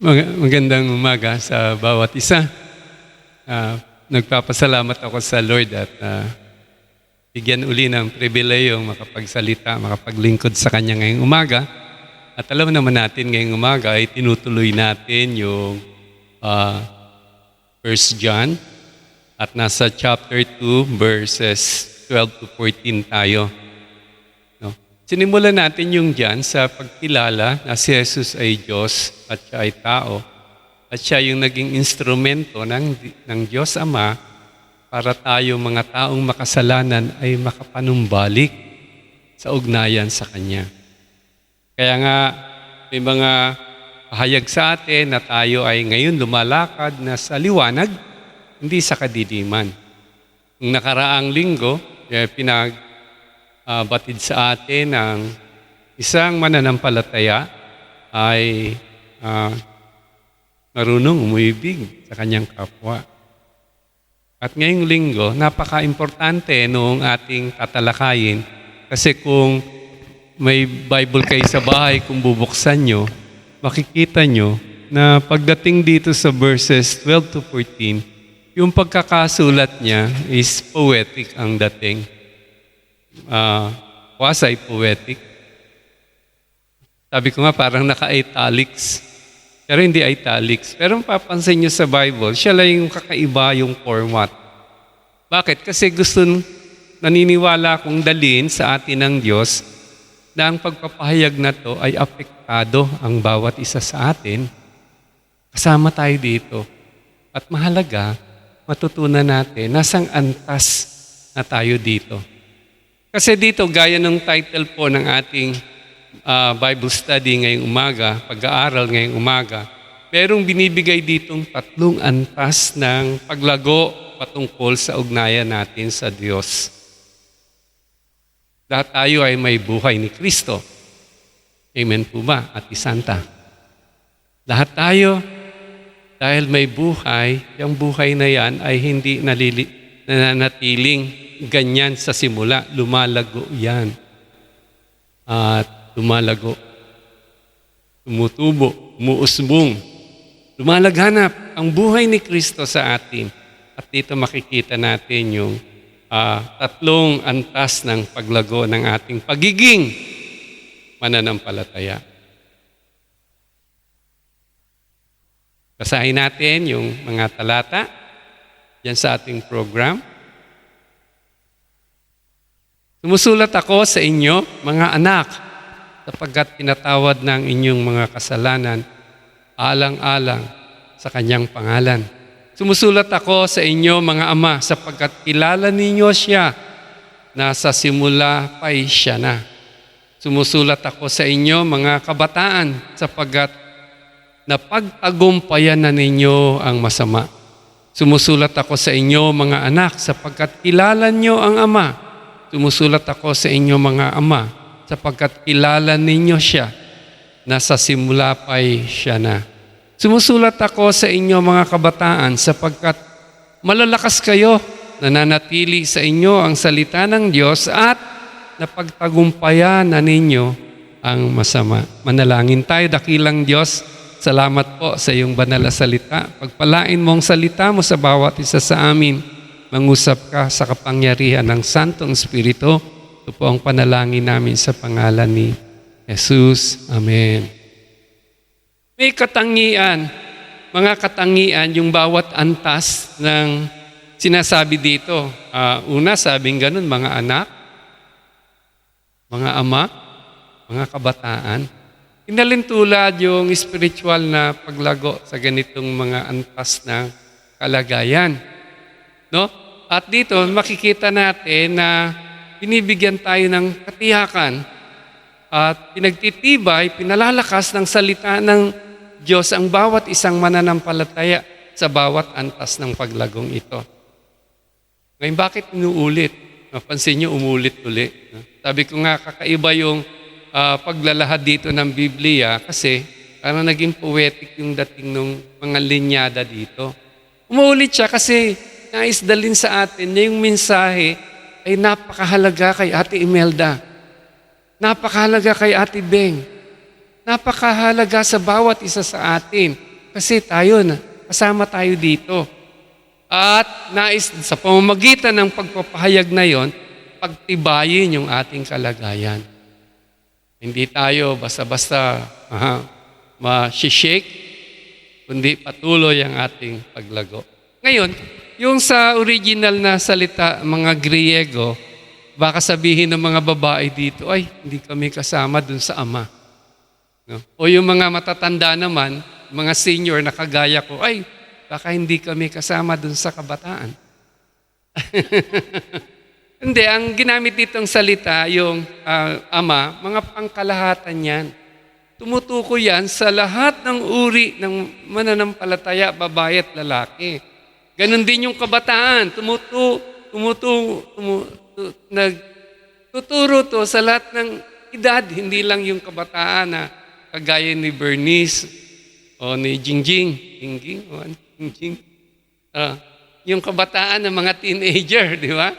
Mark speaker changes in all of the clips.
Speaker 1: Magandang umaga sa bawat isa. Nagpapasalamat ako sa Lord at bigyan uli ng pribilehyo makapagsalita, makapaglingkod sa Kanya ngayong umaga. At alam naman natin ngayong umaga ay tinutuloy natin yung 1 John at nasa chapter 2 verses 12 to 14 tayo. Sinimulan natin yung dyan sa pagkilala na si Jesus ay Diyos at siya ay tao at siya yung naging instrumento ng Diyos Ama para tayo mga taong makasalanan ay makapanumbalik sa ugnayan sa Kanya. Kaya nga may mga pahayag sa atin na tayo ay ngayon lumalakad na sa liwanag, hindi sa kadiliman. Nung nakaraang linggo, batid sa atin ng isang mananampalataya ay marunong umibig sa kanyang kapwa. At ngayong linggo, napaka-importante noong ating tatalakayin kasi kung may Bible kayo sa bahay, kung bubuksan nyo, makikita nyo na pagdating dito sa verses 12 to 14, yung pagkakasulat niya is poetic ang dating. Quasi poetic. Sabi ko nga parang naka-italics. Pero hindi italics. Pero mapapansin nyo sa Bible, siya lang yung kakaiba yung format. Bakit? Kasi naniniwala kong dalhin sa atin ng Diyos na ang pagpapahayag na to ay apektado ang bawat isa sa atin. Kasama tayo dito. At mahalaga, matutunan natin nasang antas na tayo dito. Kasi dito, gaya ng title po ng ating Bible study ngayong umaga, pag-aaral ngayong umaga, merong binibigay ditong 3 antas ng paglago patungkol sa ugnayan natin sa Diyos. Lahat tayo ay may buhay ni Kristo. Amen po ba, Ate Santa? Lahat tayo, dahil may buhay, yung buhay na yan ay hindi nananatiling ganyan sa simula, lumalago yan. At lumalago, tumutubo, umuusbong, lumalaghanap ang buhay ni Kristo sa atin. At dito makikita natin yung 3 antas ng paglago ng ating pagiging mananampalataya. Basahin natin yung mga talata yan sa ating program. Sumusulat ako sa inyo, mga anak, sapagkat pinatawad ng inyong mga kasalanan, alang-alang sa kanyang pangalan. Sumusulat ako sa inyo, mga ama, sapagkat kilala ninyo siya, na sa simula pa'y siya na. Sumusulat ako sa inyo, mga kabataan, sapagkat napagtagumpayan na ninyo ang masama. Sumusulat ako sa inyo, mga anak, sapagkat kilala nyo ang Ama. Sumusulat ako sa inyo, mga ama, sapagkat kilala ninyo siya, na sa simula pa'y siya na. Sumusulat ako sa inyo, mga kabataan, sapagkat malalakas kayo, nananatili sa inyo ang salita ng Diyos at napagtagumpayan na ninyo ang masama. Manalangin tayo, dakilang Diyos, salamat po sa iyong banal na salita. Pagpalain mo ang salita mo sa bawat isa sa amin. Mangusap ka sa kapangyarihan ng Santong Espiritu. Ito po ang panalangin namin sa pangalan ni Jesus. Amen. May katangian, mga katangian, yung bawat antas ng sinasabi dito. Una, sabing ganun, mga anak, mga ama, mga kabataan. Inalintulad yung spiritual na paglago sa ganitong mga antas ng kalagayan. No? At dito, makikita natin na binibigyan tayo ng katiyakan at pinagtitibay, pinalalakas ng salita ng Diyos ang bawat isang mananampalataya sa bawat antas ng paglagong ito. Ngayon, bakit inuulit? Napansin niyo, umulit-ulit. Sabi ko nga, kakaiba yung paglalahad dito ng Biblia kasi parang naging poetic yung dating ng mga linyada dito. Umuulit siya kasi nais dalhin sa atin na yung mensahe ay napakahalaga kay Ate Imelda. Napakahalaga kay Ate Beng. Napakahalaga sa bawat isa sa atin. Kasi kasama tayo dito. At nais sa pamamagitan ng pagpapahayag na yon, pagtibayin yung ating kalagayan. Hindi tayo basta-basta ma-shake, kundi patuloy ang ating paglago. Ngayon, yung sa original na salita, mga Griego, baka sabihin ng mga babae dito, ay, hindi kami kasama dun sa ama. No? O yung mga matatanda naman, mga senior na kagaya ko, ay, baka hindi kami kasama dun sa kabataan. Hindi, ang ginamit ditong salita, yung ama, mga pangkalahatan yan. Tumutukoy yan sa lahat ng uri ng mananampalataya, babae at lalaki. Ganon din yung kabataan, nagtuturo to sa lahat ng edad, hindi lang yung kabataan na kagaya ni Bernice o ni Jingjing. Yung kabataan ng mga teenager, di ba?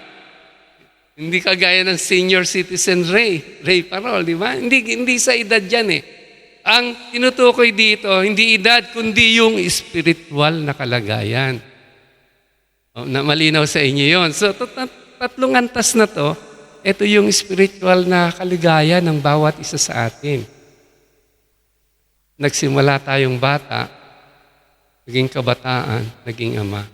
Speaker 1: Hindi kagaya ng senior citizen Ray Parol, di ba? Hindi sa edad yan eh. Ang tinutukoy dito, hindi edad, kundi yung spiritual na kalagayan. Na malinaw sa inyo yon. So, tatlong antas na to, ito yung spiritual na kaligayan ng bawat isa sa atin. Nagsimula tayong bata, naging kabataan, naging ama.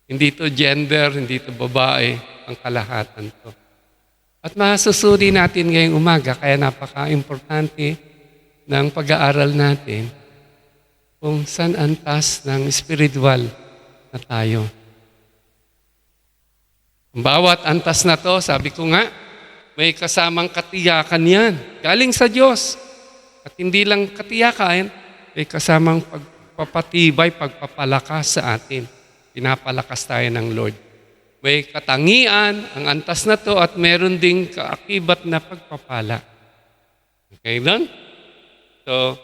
Speaker 1: Hindi to gender, hindi to babae, ang kalahatan to. At masusuri natin ngayong umaga, kaya napaka-importante ng pag-aaral natin kung saan antas ng spiritual na tayo. Ang bawat antas na to, sabi ko nga, may kasamang katiyakan yan. Galing sa Diyos. At hindi lang katiyakan, may kasamang pagpapatibay, pagpapalakas sa atin. Pinapalakas tayo ng Lord. May katangian, ang antas na to, at meron ding kaakibat na pagpapala. Okay lang? So,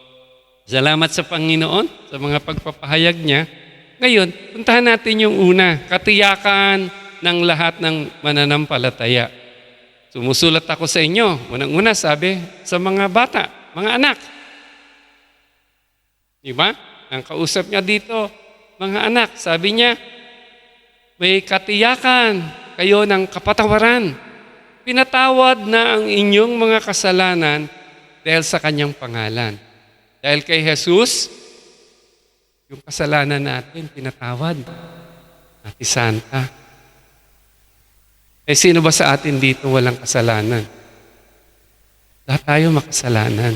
Speaker 1: salamat sa Panginoon sa mga pagpapahayag niya. Ngayon, puntahan natin yung una, katiyakan ng lahat ng mananampalataya. Sumusulat ako sa inyo. Unang-una sabi sa mga bata, mga anak. Diba? Ang kausap niya dito, mga anak, sabi niya, may katiyakan kayo ng kapatawaran. Pinatawad na ang inyong mga kasalanan dahil sa kanyang pangalan. Dahil kay Jesus, yung kasalanan natin, pinatawad. Ate Santa. Sino ba sa atin dito walang kasalanan? Lahat tayo makasalanan.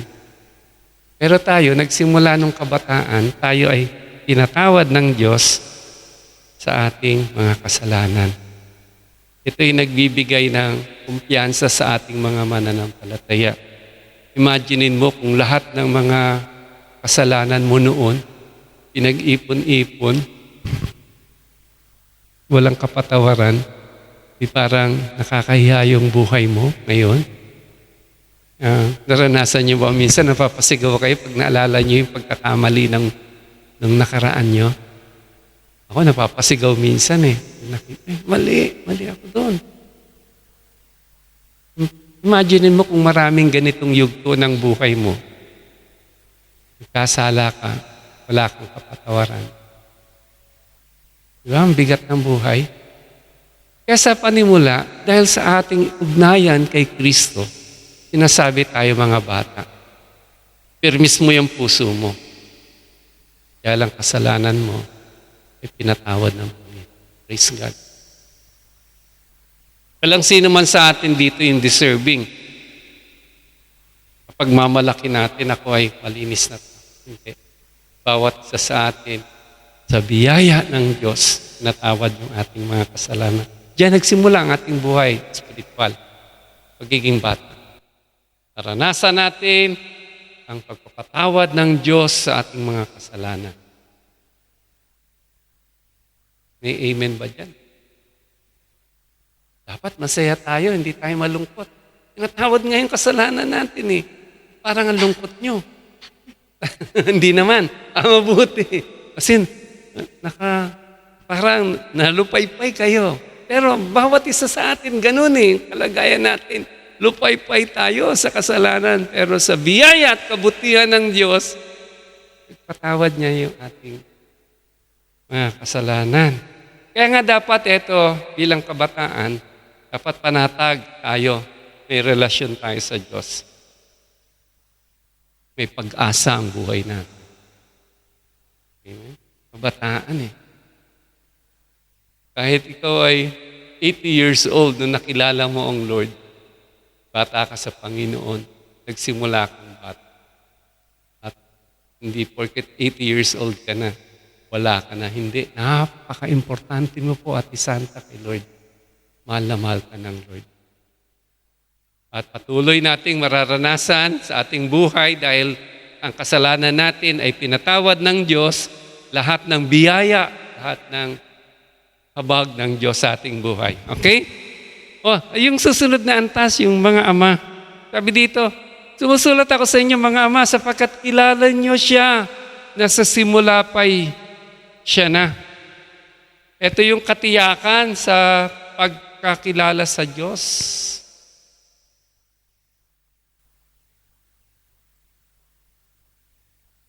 Speaker 1: Pero tayo, nagsimula nung kabataan, tayo ay pinatawad ng Diyos sa ating mga kasalanan. Ito'y nagbibigay ng kumpiyansa sa ating mga mananampalataya. Imaginein mo kung lahat ng mga kasalanan mo noon, pinag-ipon-ipon, walang kapatawaran, di parang nakakahiya yung buhay mo ngayon. Naranasan niyo ba? Minsan napapasigaw kayo pag naalala niyo yung pagkakamali ng nakaraan niyo. Ako napapasigaw minsan eh. Mali ako doon. Imagine mo kung maraming ganitong yugto ng buhay mo. Nagkasala ka, wala kang kapatawaran. Diba? Ang bigat ng buhay. Kaya sa panimula, dahil sa ating ugnayan kay Kristo, sinasabi tayo mga bata, pirmis mo yung puso mo. Kaya lang kasalanan mo, ay pinatawad ng Panginoon. Praise God. Walang sino man sa atin dito yung deserving. Kapag mamalaki natin, ako ay malinis na ito. Hindi. Bawat isa sa atin, sa biyaya ng Diyos, natawad yung ating mga kasalanan. Diyan nagsimula ang ating buhay spiritual, pagiging bata. Naranasan natin ang pagpapatawad ng Diyos sa ating mga kasalanan. May amen ba dyan? Dapat masaya tayo, hindi tayo malungkot. Tinatawad nga yung kasalanan natin eh. Parang ang lungkot nyo. Hindi naman. Mabuti. Kasi parang nalupaypay kayo. Pero bawat isa sa atin, ganun eh. Kalagayan natin. Lupaypay tayo sa kasalanan. Pero sa biyaya at kabutihan ng Diyos, Patawad niya yung ating mga kasalanan. Kaya nga dapat ito, bilang kabataan, dapat panatag tayo. May relasyon tayo sa Diyos. May pag-asa ang buhay natin. Amen? Kabataan eh. Kahit ikaw ay 80 years old nung nakilala mo ang Lord, bata ka sa Panginoon, nagsimula kang bata. At hindi porket 80 years old ka na, wala ka na. Hindi. Napaka-importante mo po at isanta kay Lord. Mahal na mahal ka ng Lord. At patuloy nating mararanasan sa ating buhay dahil ang kasalanan natin ay pinatawad ng Diyos, lahat ng biyaya, lahat ng habag ng Diyos sa ating buhay. Okay? Yung susunod na antas, yung mga ama. Sabi dito, sumusulat ako sa inyo mga ama sapagkat kilala niyo siya na sa simula pa'y siya na. Ito yung katiyakan sa pagkakilala sa Diyos.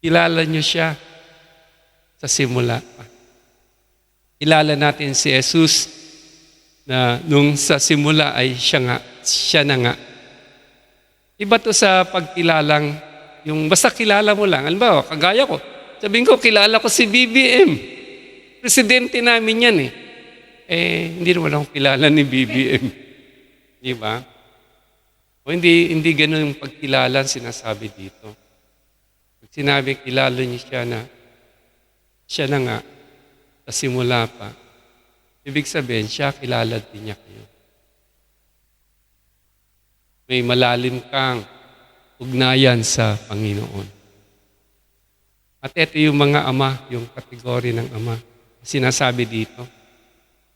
Speaker 1: Kilala niyo siya sa simula pa. Kilala natin si Jesus na nung sa simula ay siya na nga. Iba to sa pagkilalang, yung basta kilala mo lang. Halimbawa, kagaya ko, sabihin ko, kilala ko si BBM. Presidente namin yan eh. Hindi naman ako kilala ni BBM. Di ba? O hindi ganun yung pagkilala sinasabi dito. Pag sinabi, kilala niyo siya na nga, sa simula pa. Ibig sabihin, siya kilala din niya kayo. May malalim kang ugnayan sa Panginoon. At ito yung mga ama, yung kategorya ng ama. Sinasabi dito,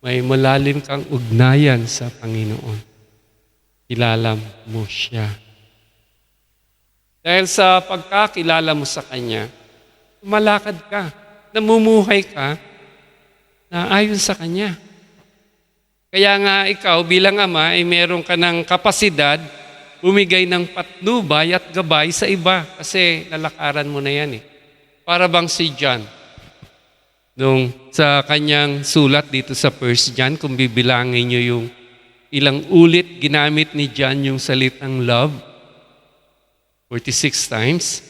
Speaker 1: may malalim kang ugnayan sa Panginoon. Kilala mo siya. Dahil sa pagkakilala mo sa Kanya, tumalakad ka, namumuhay ka na ayon sa Kanya. Kaya nga ikaw bilang ama ay meron ka ng kapasidad bumigay ng patnubay at gabay sa iba kasi lalakaran mo na yan eh. Para bang si John, nung sa kanyang sulat dito sa 1 John, kung bibilangin niyo yung ilang ulit ginamit ni John yung salitang love, 46 times.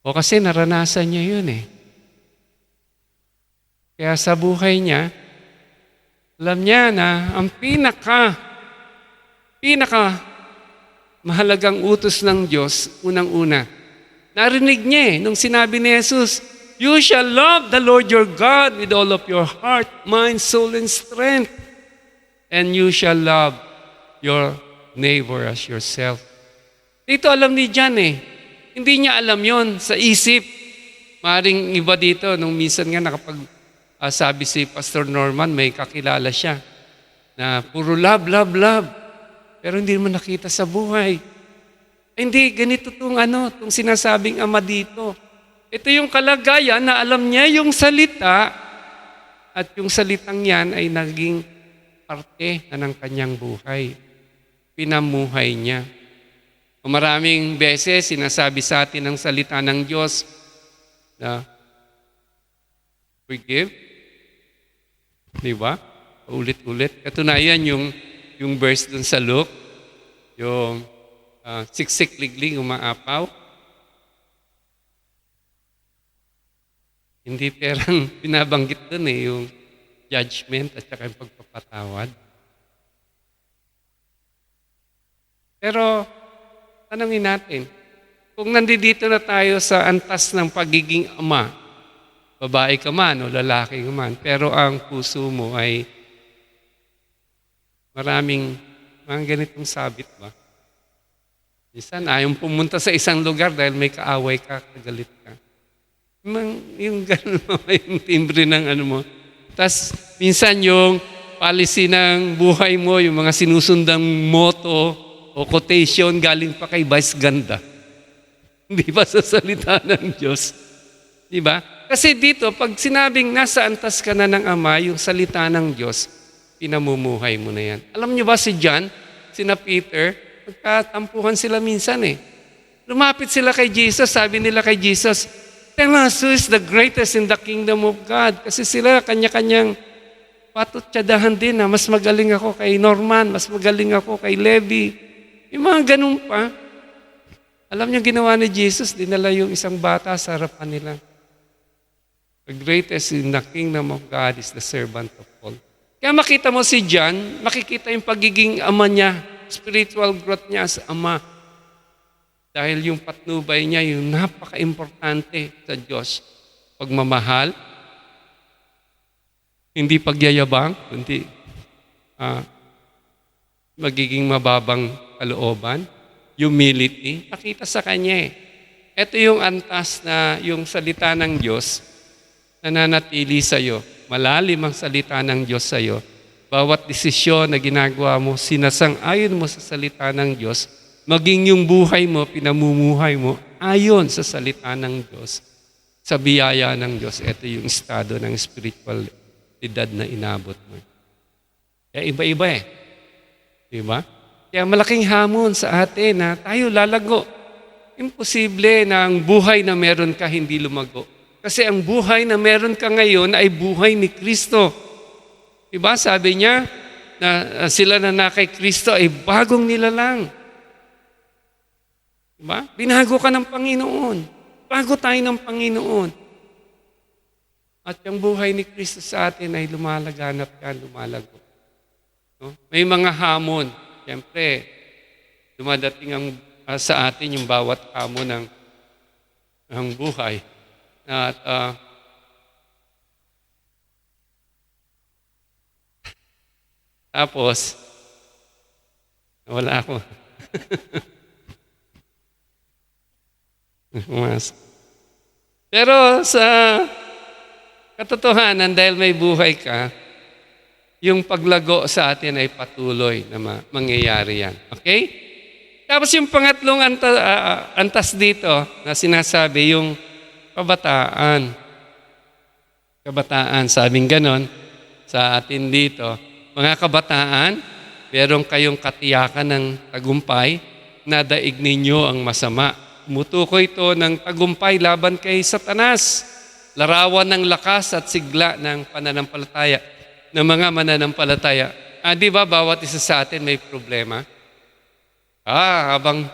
Speaker 1: O kasi naranasan niya yun eh. Kaya sa buhay niya, alam niya na ang pinaka mahalagang utos ng Diyos, unang-una. Narinig niya eh, nung sinabi ni Jesus, "You shall love the Lord your God with all of your heart, mind, soul, and strength. And you shall love your neighbor as yourself." Dito alam ni John eh. Hindi niya alam yon sa isip. Maring iba dito, nung minsan nga sabi si Pastor Norman, may kakilala siya na puro love, love, love. Pero hindi mo nakita sa buhay. Hindi, ganito itong sinasabing ama dito. Ito yung kalagayan na alam niya yung salita at yung salitang yan ay naging parte na ng kanyang buhay. Pinamuhay niya. Maraming beses sinasabi sa atin ang salita ng Diyos na forgive. Di ba? Ulit-ulit. Katunayan yung verse dun sa Luke, yung siksik ligling umaapaw. Hindi perang binabanggit dun eh, yung judgment at saka yung pagpapatawad. Pero, tanungin natin, kung nandito na tayo sa antas ng pagiging ama, babae ka man o lalaki ka man, pero ang puso mo ay maraming mga ganitong sabit ba? Minsan, ayaw pumunta sa isang lugar dahil may kaaway ka, kagalit ka. Yung gano'n mo, yung timbre ng mo. Tapos, minsan yung policy ng buhay mo, yung mga sinusundang motto o quotation galing pa kay Vice Ganda. Hindi ba sa salita ng Diyos? Di ba? Kasi dito, pag sinabing nasa antas ka na ng Ama, yung salita ng Diyos, pinamumuhay mo na yan. Alam niyo ba si John, sina Peter, magkatampuhan sila minsan eh. Lumapit sila kay Jesus, sabi nila kay Jesus, Tell us who is the greatest in the kingdom of God. Kasi sila kanya-kanyang patutsadahan din na mas magaling ako kay Norman, mas magaling ako kay Levi. Yung mga ganun pa. Alam niyo ginawa ni Jesus, dinala yung isang bata sa harapan nila. The greatest in the kingdom of God is the servant of all. Kaya makita mo si John, makikita yung pagiging ama niya, spiritual growth niya as ama. Dahil yung patnubay niya, yung napaka-importante sa Diyos. Pagmamahal, hindi pagyayabang, kundi magiging mababang kalooban, humility, nakita sa kanya eh. Ito yung antas na yung salita ng Diyos nananatili sa iyo. Malalim ang salita ng Diyos sa iyo. Bawat desisyon na ginagawa mo, sinasang-ayon mo sa salita ng Diyos, maging yung buhay mo, pinamumuhay mo, ayon sa salita ng Diyos, sa biyaya ng Diyos. Ito yung estado ng spiritualidad na inabot mo. Kaya iba-iba eh. Diba? Kaya malaking hamon sa atin na tayo lalago. Imposible na ang buhay na meron ka hindi lumago. Kasi ang buhay na meron ka ngayon ay buhay ni Kristo. Diba? Sabi niya na sila na kay Kristo ay bagong nilalang. Diba? Binago ka ng Panginoon. Bago tayo ng Panginoon. At yung buhay ni Kristo sa atin ay lumalaganap yan, lumalago. No? May mga hamon. Siyempre, dumadating sa atin yung bawat hamon ng buhay. At tapos, wala ako. Pero sa katotohanan, dahil may buhay ka, yung paglago sa atin ay patuloy na mangyayari yan. Okay? Tapos yung pangatlong antas dito na sinasabi, yung kabataan. Kabataan, sabing ganon sa atin dito. Mga kabataan, meron kayong katiyakan ng tagumpay na daig ninyo ang masama. Umutukoy ito ng tagumpay laban kay Satanas. Larawan ng lakas at sigla ng pananampalataya, ng mga mananampalataya. Di ba bawat isa sa atin may problema? Habang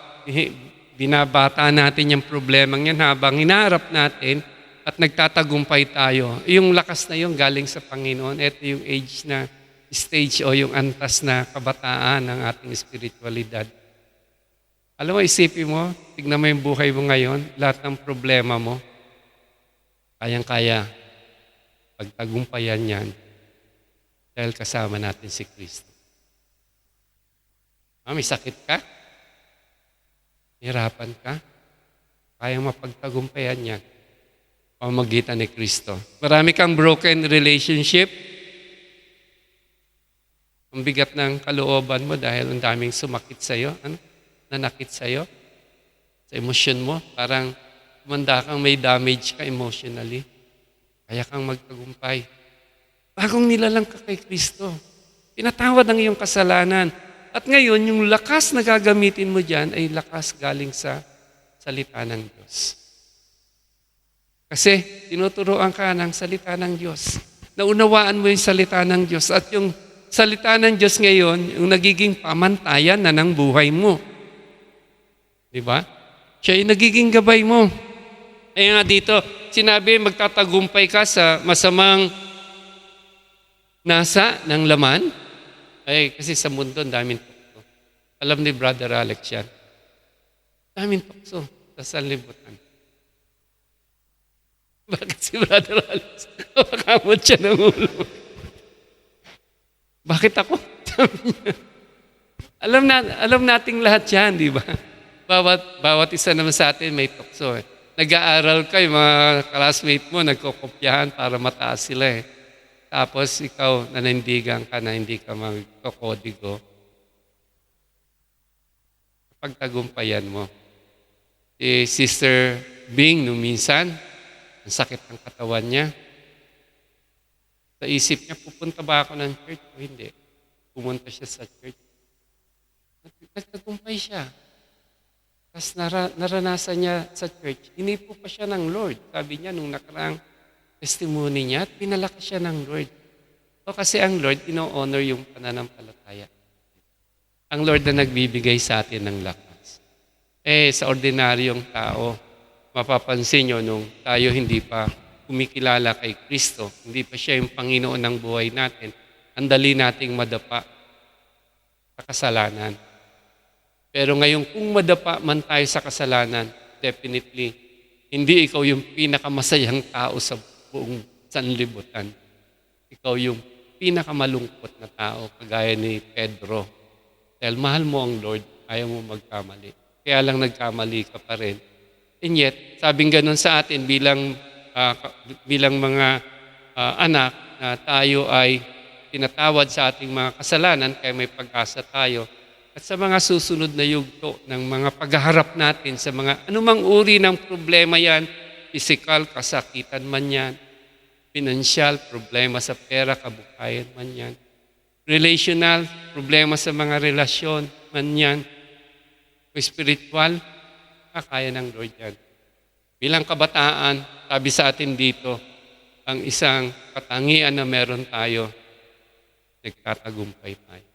Speaker 1: binabata natin yung problemang yan, habang hinaharap natin at nagtatagumpay tayo, yung lakas na yung galing sa Panginoon. Ito yung stage o yung antas na kabataan ng ating spiritualidad. Alam mo, isipin mo, tignan mo yung buhay mo ngayon, lahat ng problema mo, kayang-kaya pagtagumpayan yan dahil kasama natin si Kristo. May sakit ka? Hirapan ka? Kayang mapagtagumpayan yan pamamagitan ni Kristo. Marami kang broken relationship. Ang bigat ng kalooban mo dahil ang daming sumakit sa'yo. Nanakit sa'yo. Sa emosyon mo. Parang manda kang may damage ka emotionally. Kaya kang magtagumpay. Bagong nilalang ka kay Kristo. Pinatawad ang iyong kasalanan. At ngayon, yung lakas na gagamitin mo dyan ay lakas galing sa salita ng Diyos. Kasi tinuturoan ka ng salita ng Diyos. Naunawaan mo yung salita ng Diyos. At yung salita ng Diyos ngayon, yung nagiging pamantayan na ng buhay mo. Diba? Siya yung nagiging gabay mo. Kaya nga dito, sinabi magtatagumpay ka sa masamang nasa ng laman. Kasi sa mundo, daming tukso. Alam ni Brother Alex yan. Daming tukso sa sanlibutan. Bakit si Brother Alex? Makamot siya ng ulo. Bakit ako? Sabi niya. Alam nating lahat yan, di ba? Bawat isa naman sa atin may tukso. Nag-aaral ka, yung mga classmate mo, nagkokopyahan para mataas sila eh. Tapos ikaw, nanindigan ka na hindi ka magkokodigo. Pagtagumpayan mo. Si Sister Bing, nung minsan, ang sakit ng katawan niya. Sa isip niya, pupunta ba ako ng church o hindi? Pumunta siya sa church. Nagtagumpay siya. Tapos naranasan niya sa church, hinipo pa siya ng Lord. Sabi niya nung nakaraang testimony niya, at pinalaki siya ng Lord. O kasi ang Lord, ino-honor yung pananampalataya. Ang Lord na nagbibigay sa atin ng lakas. Sa ordinaryong tao, mapapansin nyo nung tayo hindi pa kumikilala kay Kristo, hindi pa siya yung Panginoon ng buhay natin, ang dali nating madapa sa kasalanan. Pero ngayon, kung madapa man tayo sa kasalanan, definitely, hindi ikaw yung pinakamasayang tao sa buong sanlibutan. Ikaw yung pinakamalungkot na tao, kagaya ni Pedro. Dahil mahal mo ang Lord, ayaw mo magkamali. Kaya lang nagkamali ka pa rin. And yet, sabing ganun sa atin bilang mga anak na tayo ay tinatawad sa ating mga kasalanan, kaya may pag-asa tayo. At sa mga susunod na yugto ng mga paghaharap natin sa mga anumang uri ng problema yan, physical, kasakitan man yan, financial, problema sa pera, kabuhayan man yan, relational, problema sa mga relasyon man yan, o spiritual, kaya ng Lord yan. Bilang kabataan, sabi sa atin dito, ang isang katangian na meron tayo, nagtatagumpay tayo.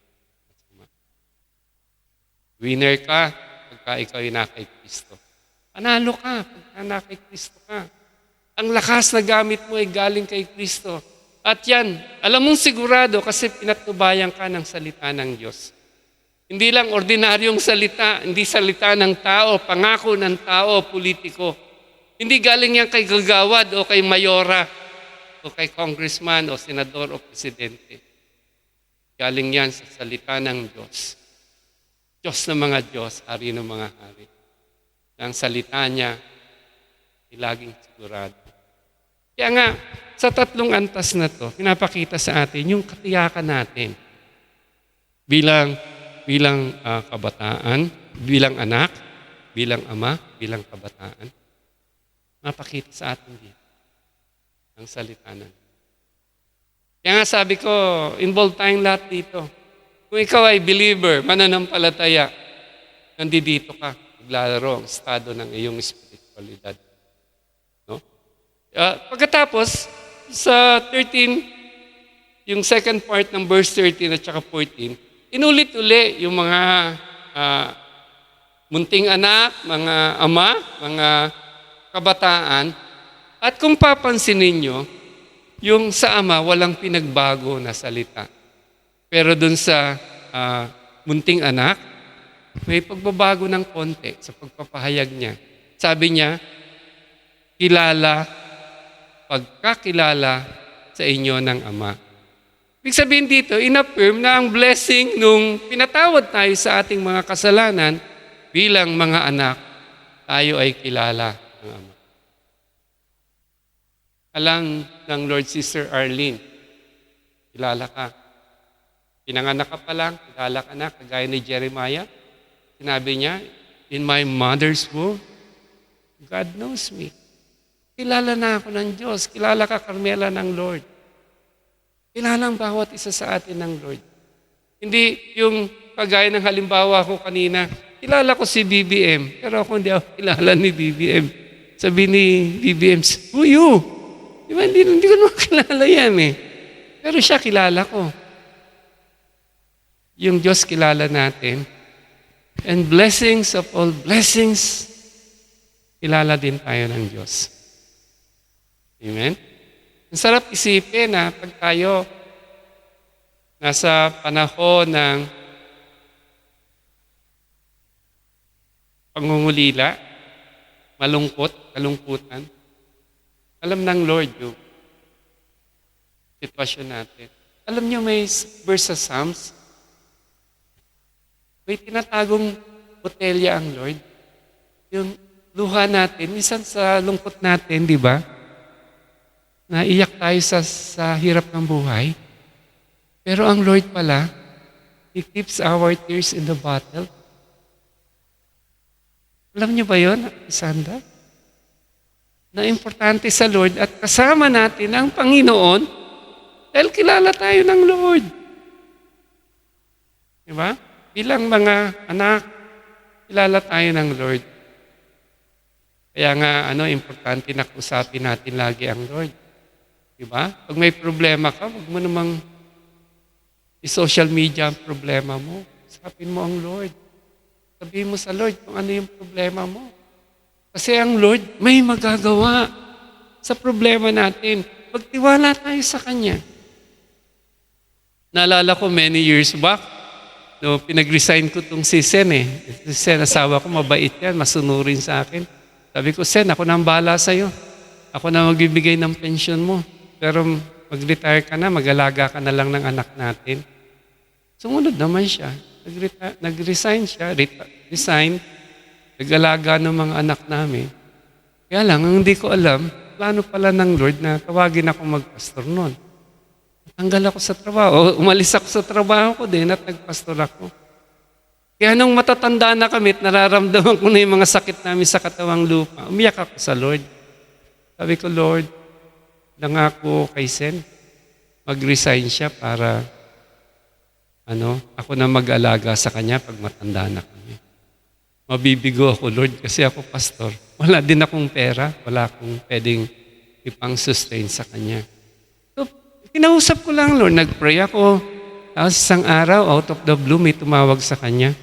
Speaker 1: Winner ka pagka ikaw ay na kay Kristo. Panalo ka pagka na kay Kristo ka. Ang lakas na gamit mo ay galing kay Kristo. At yan, alam mong sigurado kasi pinatubayan ka ng salita ng Diyos. Hindi lang ordinaryong salita, hindi salita ng tao, pangako ng tao, politiko. Hindi galing yan kay gagawad o kay mayora o kay congressman o senador o presidente. Galing yan sa salita ng Diyos. Diyos ng mga Diyos, hari ng mga hari. Ang salita niya ay laging sigurado. Kaya nga, sa tatlong antas na to, pinapakita sa atin yung katiyakan natin bilang kabataan, bilang anak, bilang ama, bilang kabataan. Mapakita sa atin dito ang salita na. Kaya nga sabi ko, involved tayong lahat dito. Kung ikaw ay believer, mananampalataya, nandito ka, naglalaro ang estado ng iyong spiritualidad. No? Pagkatapos, sa 13, yung second part ng verse 13 at saka 14, inulit-uli yung mga munting anak, mga ama, mga kabataan. At kung papansinin nyo, yung sa ama, walang pinagbago na salita. Pero dun sa munting anak, may pagbabago ng konti sa pagpapahayag niya. Sabi niya, pagkakilala sa inyo ng Ama. Ibig sabihin dito, in-affirm na ang blessing nung pinatawad tayo sa ating mga kasalanan bilang mga anak, tayo ay kilala ng Ama. Alam ng Lord Sister Arlene, kilala ka. Pinanganak ka pa lang, kilala ka na, kagaya ni Jeremiah. Sinabi niya, in my mother's womb, God knows me. Kilala na ako ng Diyos. Kilala ka, Carmela, ng Lord. Kilala ang bawat isa sa atin ng Lord. Hindi yung kagaya ng halimbawa ko kanina, kilala ko si BBM, pero ako hindi ako kilala ni BBM. Sabi ni BBM, who you? Diba, hindi ko naman kilala yan eh. Pero siya kilala ko. Yung Diyos kilala natin. And blessings of all blessings, kilala din tayo ng Diyos. Amen? Ang sarap isipin na pag tayo nasa panahon ng pangungulila, malungkot, kalungkutan, alam ng Lord yung sitwasyon natin. Alam niyo may verse sa Psalms, may tinatagong botelya ang Lord. Yung luha natin, minsan sa lungkot natin, di ba? Naiyak tayo sa hirap ng buhay. Pero ang Lord pala, He keeps our tears in the bottle. Alam niyo ba yun, Isanda? Na importante sa Lord at kasama natin ang Panginoon dahil kilala tayo ng Lord. Di ba? Bilang mga anak, kilala tayo ng Lord. Kaya nga, importante na usapin natin lagi ang Lord. Diba? Pag may problema ka, huwag mo namang i-social media ang problema mo. Usapin mo ang Lord. Sabihin mo sa Lord kung ano yung problema mo. Kasi ang Lord may magagawa sa problema natin. Magtiwala tayo sa Kanya. Naalala ko many years back, pinag-resign ko itong si Sen Si Sen, asawa ko, mabait yan, masunurin sa akin. Sabi ko, Sen, ako na ang bahala sa'yo. Ako na magbibigay ng pensyon mo. Pero mag-retire ka na, mag-alaga ka na lang ng anak natin. Sumunod naman siya. Nag-resign siya, resign, nag-alaga ng mga anak namin. Kaya lang, ang hindi ko alam, plano pala ng Lord na tawagin ako mag-pastor noon. Tanggal ako sa trabaho. Umalis ako sa trabaho ko din at nagpastor ako. Kaya nung matatanda na kami at nararamdaman ko na yung mga sakit namin sa katawang lupa, umiyak ako sa Lord. Sabi ko, Lord, nangako kay Sen, mag-resign siya para ako na mag-alaga sa kanya pag matanda na kami. Mabibigo ako, Lord, kasi ako pastor. Wala din akong pera, wala akong pwedeng ipang-sustain sa kanya. So, kinausap ko lang, Lord, nag-pray ako. Tapos isang araw, out of the blue, may tumawag sa kanya.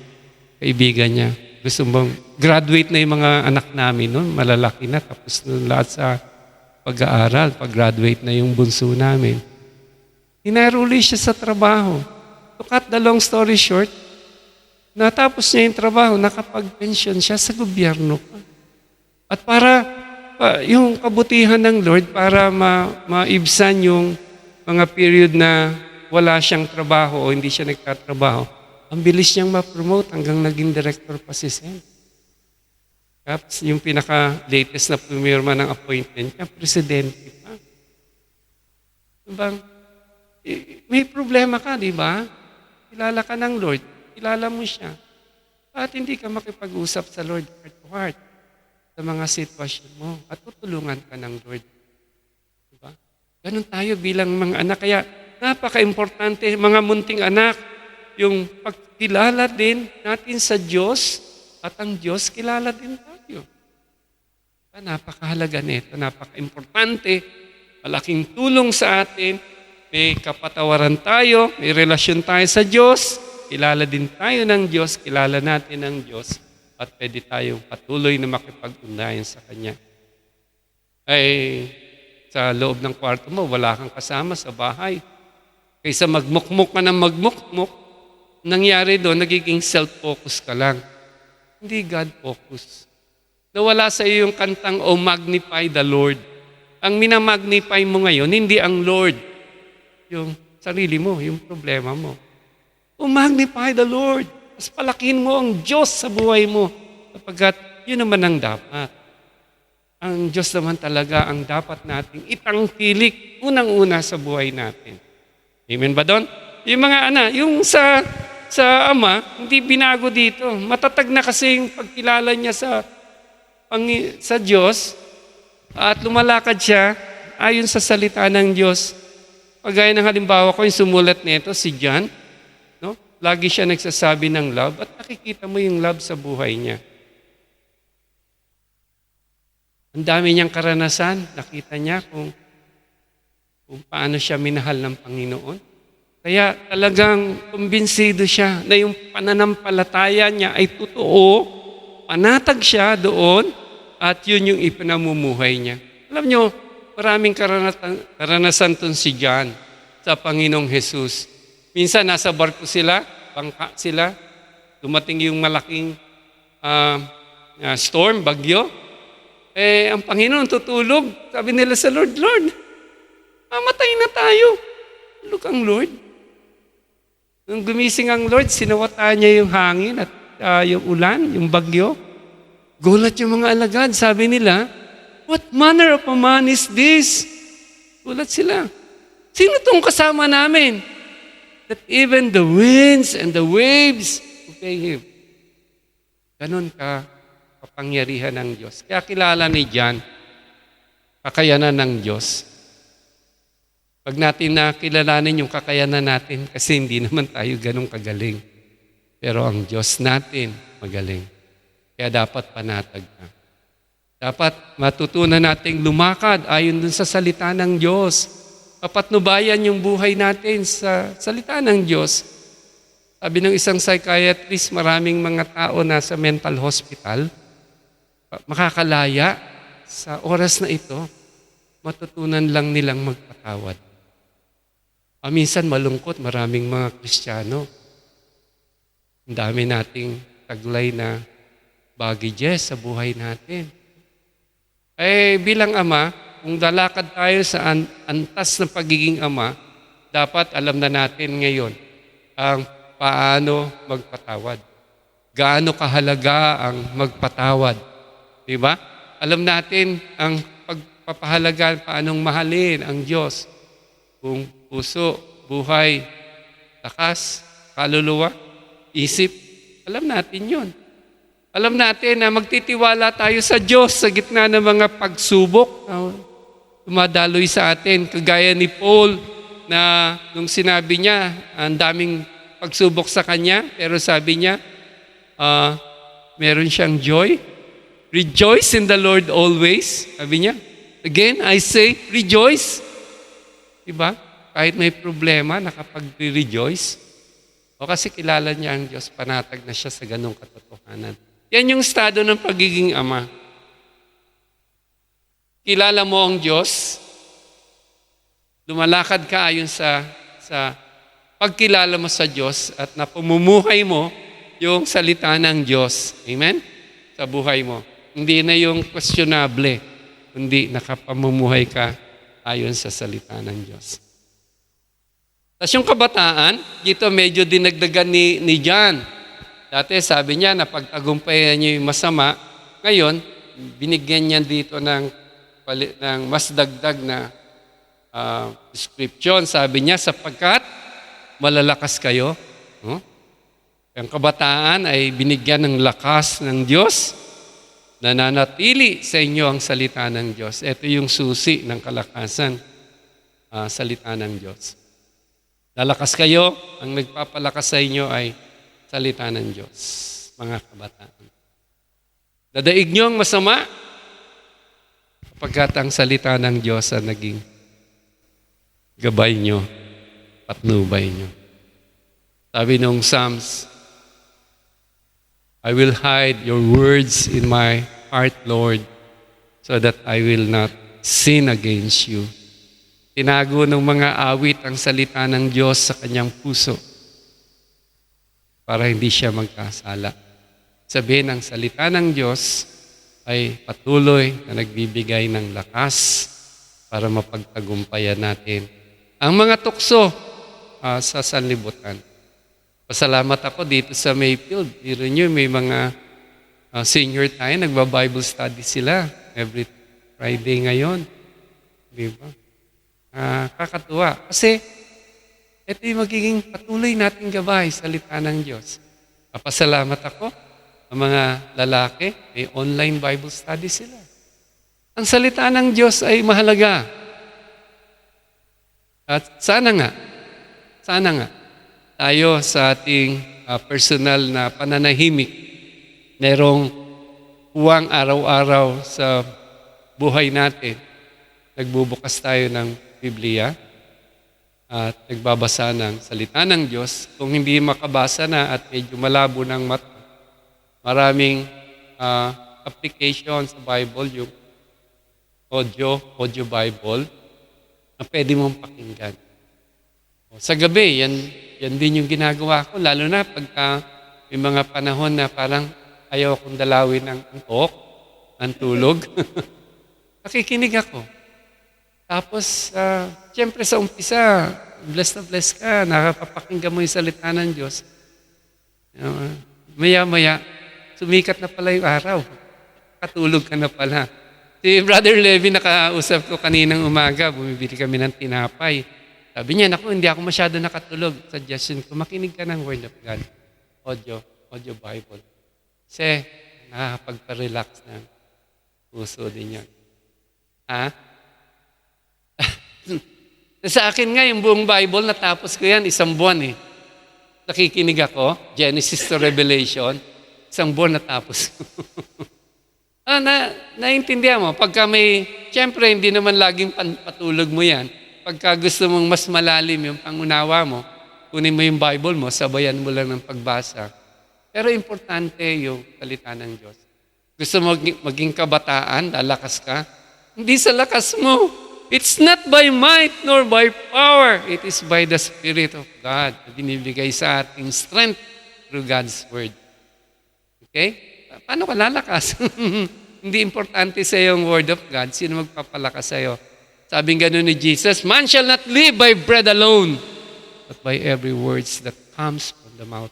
Speaker 1: Kaibigan niya. Gusto mong graduate na yung mga anak namin noon, malalaki na, tapos na lahat sa pag-aaral, pag-graduate na yung bunso namin. Hinaruli siya sa trabaho. To cut the long story short, natapos niya yung trabaho, nakapag-pension siya sa gobyerno pa. At para yung kabutihan ng Lord, para maibsan yung mga period na wala siyang trabaho o hindi siya nagtatrabaho, ang bilis niyang ma-promote hanggang naging director pa si Sen. Tapos yung pinaka-latest na pumirma ng appointment niya, presidente pa. Diba? May problema ka, di ba? Kilala ka ng Lord, kilala mo siya. At hindi ka makipag-usap sa Lord heart to heart sa mga sitwasyon mo at tutulungan ka ng Lord. Diba? Ganun tayo bilang mga anak. Kaya napaka-importante, mga munting anak, yung pagkilala din natin sa Diyos at ang Diyos kilala din tayo. Napakahalaga nito, napaka-importante, malaking tulong sa atin, may kapatawaran tayo, may relasyon tayo sa Diyos, kilala din tayo ng Diyos, kilala natin ng Diyos, at pwede tayong patuloy na makipag-ugnayan sa Kanya. Ay, sa loob ng kwarto mo, wala kang kasama sa bahay. Kaysa magmukmuk ka ng magmukmuk, nangyari doon, nagiging self-focus ka lang. Hindi God-focus. Nawala sa iyo yung kantang, "Oh, magnify the Lord." Ang minamagnify mo ngayon, hindi ang Lord. Yung sarili mo, yung problema mo. "Oh, magnify the Lord." Mas palakin mo ang Diyos sa buhay mo. Sapagkat yun naman ang dapat. Ang Diyos naman talaga ang dapat nating itangkilik unang-una sa buhay natin. Amen ba doon? Yung mga anak, yung sa ama, hindi binago dito. Matatag na kasi yung pagkilala niya sa Diyos at lumalakad siya ayon sa salita ng Diyos. Pagaya ng halimbawa ko, yung sumulat nito, si John, no? Lagi siya nagsasabi ng love at nakikita mo yung love sa buhay niya. Ang dami niyang karanasan, nakita niya kung paano siya minahal ng Panginoon. Kaya talagang kumbinsido siya na yung pananampalataya niya ay totoo, panatag siya doon, at yun yung ipinamumuhay niya. Alam niyo, maraming karanasan tun si John sa Panginoong Jesus. Minsan nasa barko sila, bangka sila, dumating yung malaking storm, bagyo. Ang Panginoon tutulog. Sabi nila sa Lord, "Lord, mamatay na tayo." Look ang Lord. Nung gumising ang Lord, sinawatan niya yung hangin at yung ulan, yung bagyo. Gulat yung mga alagad. Sabi nila, "What manner of a man is this?" Gulat sila. "Sino tong kasama namin? That even the winds and the waves obey Him." Ganon kapangyarihan ng Diyos. Kaya kilala ni John, kakayanan ng Diyos. Pag natin nakilalanin yung kakayanan natin, kasi hindi naman tayo ganun kagaling. Pero ang Diyos natin, magaling. Kaya dapat panatag ka. Dapat matutunan nating lumakad ayon dun sa salita ng Diyos. Papatnubayan yung buhay natin sa salita ng Diyos. Sabi ng isang psychiatrist, maraming mga tao na sa mental hospital, makakalaya sa oras na ito, matutunan lang nilang magpatawad. Minsan malungkot, maraming mga Kristiyano. Ang dami nating taglay na baggages sa buhay natin. Bilang ama, kung lalakad tayo sa antas ng pagiging ama, dapat alam na natin ngayon ang paano magpatawad. Gaano kahalaga ang magpatawad. Diba? Alam natin ang pagpapahalaga, paanong mahalin ang Diyos. Kung puso, buhay, lakas, kaluluwa, isip, alam natin yun. Alam natin na magtitiwala tayo sa Diyos sa gitna ng mga pagsubok. Dumadaloy sa atin, kagaya ni Paul na nung sinabi niya, ang daming pagsubok sa kanya, pero sabi niya, meron siyang joy. Rejoice in the Lord always. Sabi niya, again, I say, rejoice. Diba? Kahit may problema, nakapag-rejoice. O kasi kilala niya ang Diyos, panatag na siya sa ganong katotohanan. Yan yung estado ng pagiging ama. Kilala mo ang Diyos, lumalakad ka ayon sa pagkilala mo sa Diyos at napamumuhay mo yung salita ng Diyos. Amen? Sa buhay mo. Hindi na yung questionable, kundi nakapamumuhay ka ayon sa salita ng Diyos. Tapos yung kabataan, dito medyo dinagdagan ni John. Dati sabi niya na pagtagumpayan niya yung masama, ngayon, binigyan niya dito ng mas dagdag na description. Sabi niya, sapagkat malalakas kayo. Ang kabataan ay binigyan ng lakas ng Diyos, nananatili sa inyo ang salita ng Diyos. Ito yung susi ng kalakasan, salita ng Diyos. Lalakas kayo, ang nagpapalakas sa inyo ay salita ng Diyos, mga kabataan. Dadaig niyo ang masama kapagkat ang salita ng Diyos ang naging gabay niyo, patnubay niyo. Sabi nung Psalms, I will hide your words in my heart, Lord, so that I will not sin against you. Tinago ng mga awit ang salita ng Diyos sa kanyang puso para hindi siya magkasala. Sabihin, ang salita ng Diyos ay patuloy na nagbibigay ng lakas para mapagtagumpayan natin ang mga tukso sa sanlibutan. Pasalamat ako dito sa Mayfield. Dito nyo, may mga senior tayo, nagba-Bible study sila every Friday ngayon. Di ba? Kakatuwa. Kasi ito yung magiging patuloy nating gabay sa salita ng Diyos. Papasalamat ako ang mga lalaki, may online Bible study sila. Ang salita ng Diyos ay mahalaga. At sana nga, tayo sa ating personal na pananahimik, merong huwang araw-araw sa buhay natin. Nagbubukas tayo ng Biblia at nagbabasa ng salita ng Diyos. Kung hindi makabasa na at medyo malabo ng mata, maraming application sa Bible, yung audio Bible, na pwede mong pakinggan. Sa gabi, yan din yung ginagawa ko, lalo na pagka may mga panahon na parang ayaw akong dalawin ng antok, ang tulog. Nakikinig ako. Tapos, siyempre sa umpisa, blessed na blessed ka, nakapapakinggan mo yung salita ng Diyos. Maya-maya, sumikat na pala yung araw. Katulog ka na pala. Si Brother Levi, nakausap ko kaninang umaga, bumibili kami ng tinapay. Sabi niya, naku, hindi ako masyado nakatulog. Suggestion ko, makinig ka ng Word of God. Audio Bible. Kasi, nakakapagpa-relax ng puso din yun. Sa akin nga, yung buong Bible, natapos ko yan, 1 buwan eh. Nakikinig ako, Genesis to Revelation. Isang buwan natapos. Naiintindihan mo, pagka siyempre hindi naman laging patulog mo yan. Pagka gusto mong mas malalim yung pangunawa mo, kunin mo yung Bible mo, sabayan mo lang ng pagbasa. Pero importante yung salita ng Diyos. Gusto mo maging kabataan, lalakas ka? Hindi sa lakas mo. It's not by might nor by power. It is by the Spirit of God na binibigay sa ating strength through God's Word. Okay? Paano ka lalakas? Hindi importante sa iyo ang Word of God. Sino magpapalakas sa iyo? Sabing gano'n ni Jesus, man shall not live by bread alone, but by every words that comes from the mouth.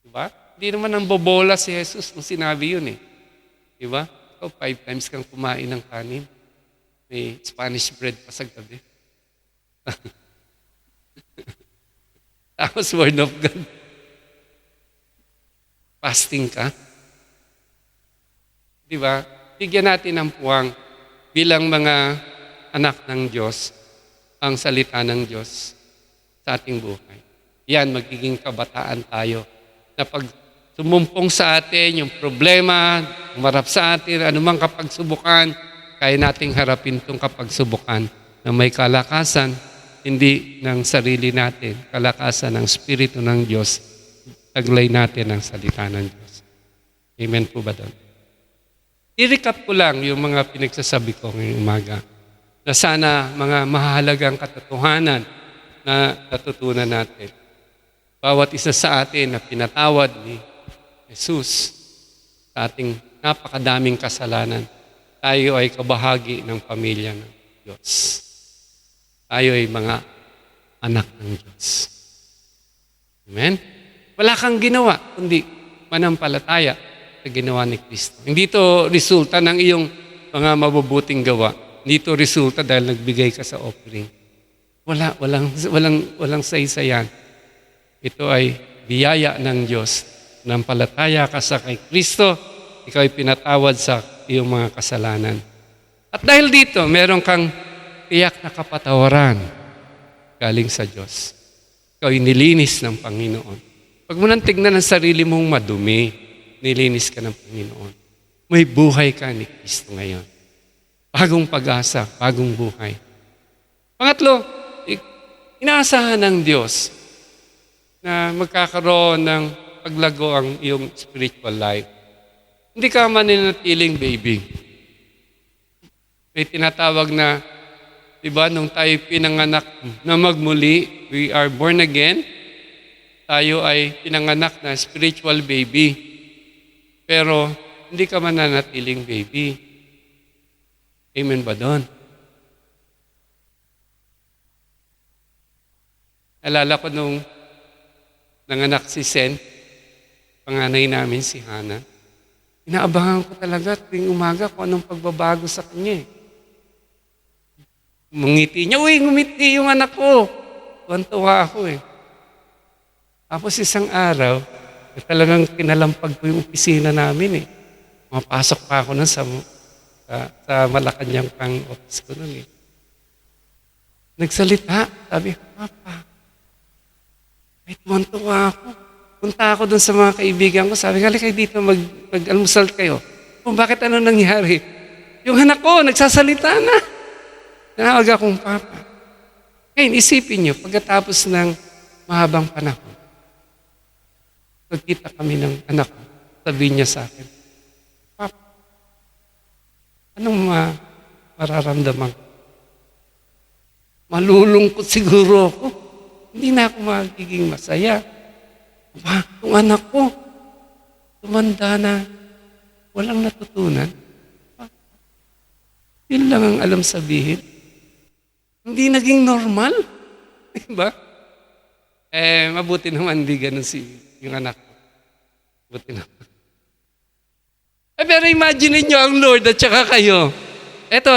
Speaker 1: Diba? Hindi naman ang bobola si Jesus nung sinabi yun eh. Diba? Ikaw, 5 times kang kumain ng kanin. May Spanish bread pa sa gabi. Tapos Word of God. Fasting ka. Diba? Bigyan natin ng puwang bilang mga anak ng Diyos ang salita ng Diyos sa ating buhay. Yan, magiging kabataan tayo na pag sumumpong sa atin yung problema, umarap sa atin, anumang kapagsubukan, kaya nating harapin itong kapagsubukan na may kalakasan, hindi ng sarili natin, kalakasan ng Espiritu ng Diyos, taglay natin ang salita ng Diyos. Amen po ba doon? I-recap ko lang yung mga pinagsasabi ko ngayong umaga na sana mga mahalagang katotohanan na natutunan natin. Bawat isa sa atin na pinatawad ni Jesus sa ating napakadaming kasalanan, tayo ay kabahagi ng pamilya ng Diyos. Tayo ay mga anak ng Diyos. Amen? Wala kang ginawa, kundi manampalataya sa ginawa ni Kristo. Hindi ito resulta ng iyong mga mabubuting gawa. Hindi ito resulta dahil nagbigay ka sa offering. Walang saysayan. Ito ay biyaya ng Diyos. Nampalataya ka sa kay Kristo, ikaw ay pinatawad sa iyong mga kasalanan. At dahil dito, meron kang tiyak na kapatawaran galing sa Diyos. Ikaw ay nilinis ng Panginoon. Pag mo nang tignan ang sarili mong madumi, nilinis ka ng Panginoon. May buhay ka ni Kristo ngayon. Bagong pag-asa, bagong buhay. Pangatlo, inaasahan ng Diyos na magkakaroon ng paglago ang iyong spiritual life. Hindi ka mananatiling baby. May tinatawag na, diba, nung tayo pinanganak na magmuli, we are born again, tayo ay pinanganak na spiritual baby. Pero hindi ka mananatiling baby. Amen ba doon? Alala ko nung nanganak si Sen, panganay namin si Hannah, inaabangan ko talaga tuwing umaga kung anong pagbabago sa kanya. Mungiti niya, uy, ngumiti yung anak ko. Tuwan-tuwa ako eh. Tapos isang araw, talagang kinalampag ko yung opisina namin eh. Mapasok pa ako nun sa Malacanang pang office ko nun eh. Nagsalita, sabi, Papa, ay tuwan-tuwa ako. Punta ako dun sa mga kaibigan ko, sabi, halika kayo dito, mag-almusal kayo. Kung bakit ano nangyari? Yung anak ko, nagsasalita na. Tinawag akong Papa. Ngayon, isipin nyo, pagkatapos ng mahabang panahon, pagkita kami ng anak ko, sabihin niya sa akin, Papa, anong mararamdaman ko? Malulungkot siguro ako. Hindi na ako magiging masaya. Yung anak ko, tumanda na, walang natutunan. Yun lang ang alam sabihin. Hindi naging normal. Diba? Mabuti naman hindi ganun yung anak ko. Mabuti naman. Pero imagine niyo ang Lord at saka kayo. Ito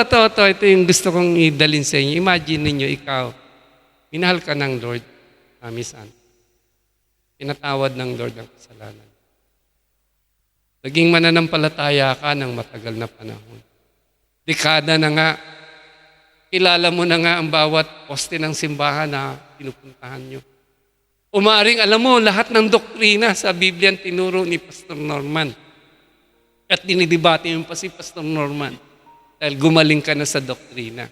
Speaker 1: yung gusto kong idalin sa inyo. Imagine niyo ikaw, minahal ka ng Lord, Miss Ann. Pinatawad ng Lord ang kasalanan. Naging mananampalataya ka ng matagal na panahon. Dekada na nga, kilala mo na nga ang bawat poste ng simbahan na pinupuntahan nyo. Umaring alam mo, lahat ng doktrina sa Biblia ang tinuro ni Pastor Norman. At dinidebate mo pa si Pastor Norman dahil gumaling ka na sa doktrina.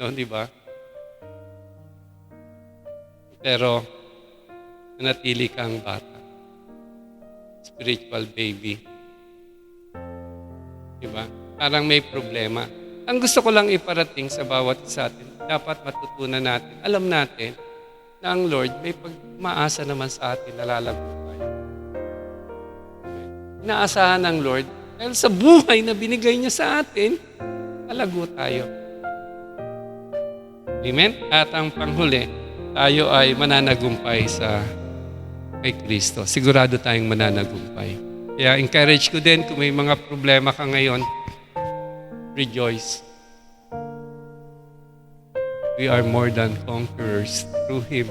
Speaker 1: No, di ba? Pero, nanatili kang bata. Spiritual baby. Di ba? Parang may problema. Ang gusto ko lang iparating sa bawat isa atin, dapat matutunan natin, alam natin, na ang Lord may pagmaasa naman sa atin, nalalago tayo. Inaasahan ng Lord, dahil sa buhay na binigay niya sa atin, nalago tayo. Amen? At ang panghuli, tayo ay mananagumpay kay Kristo. Sigurado tayong mananagumpay. Kaya encourage ko din kung may mga problema ka ngayon, rejoice. We are more than conquerors through Him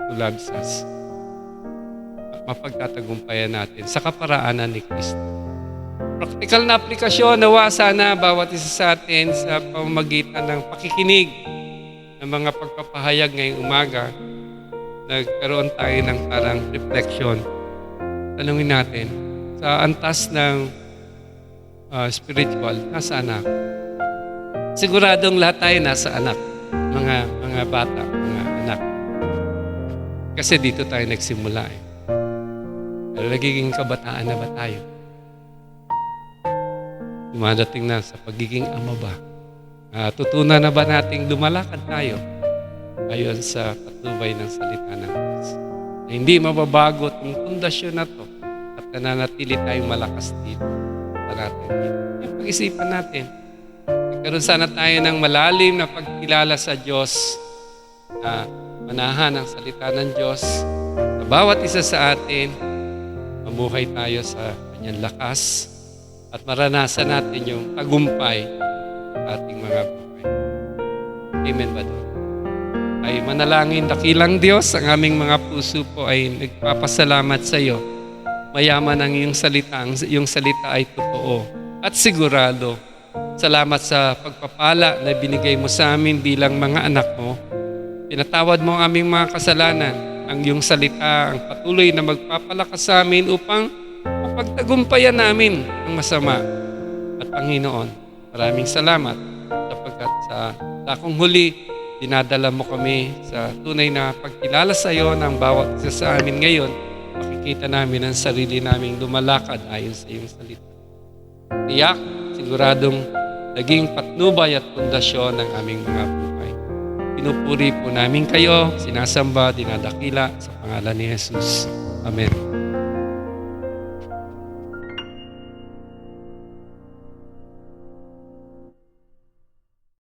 Speaker 1: who loves us. At mapagtatagumpayan natin sa kaparaanan ni Kristo. Praktikal na aplikasyon, nawa sana bawat isa sa atin sa pamamagitan ng pakikinig ng mga pagpapahayag ngayong umaga, nagkaroon tayo ng parang reflection. Tanungin natin, sa antas ng spiritual, nasaan ako? Siguradong lahat tayo nasa anak, mga bata, mga anak. Kasi dito tayo nagsimula eh. Pero nagiging kabataan na ba tayo? Dumadating na sa pagiging ama ba? Tutunan na ba nating lumalakad tayo ayon sa patnubay ng salita ng Diyos? Na hindi mababago itong pundasyon na to at nananatili tayong malakas dito. Yung pag-isipan natin. Nagkaroon sana tayo ng malalim na pagkilala sa Diyos na manahan ang salita ng Diyos. Sa bawat isa sa atin, mamuhay tayo sa kanyang lakas at maranasan natin yung tagumpay sa ating mga buhay. Amen ba doon? Ay manalangin, dakilang Diyos, ang aming mga puso po ay nagpapasalamat sa iyo. Mayaman ang iyong salita ay totoo at sigurado. Salamat sa pagpapala na binigay mo sa amin bilang mga anak mo. Pinatawad mo ang aming mga kasalanan. Ang iyong salita ang patuloy na magpapalakas sa amin upang mapagtagumpayan namin ang masama. At Panginoon, maraming salamat sapagkat sa dakong huli, dinadala mo kami sa tunay na pagkilala sa iyo ng bawat isa sa amin ngayon. Makikita namin ang sarili naming lumalakad ayon sa iyong salita. Tiyak, siguradong naging patnubay at pundasyon ng aming mga buhay. Pinupuri po namin kayo, sinasamba, dinadakila sa pangalan ni Jesus. Amen.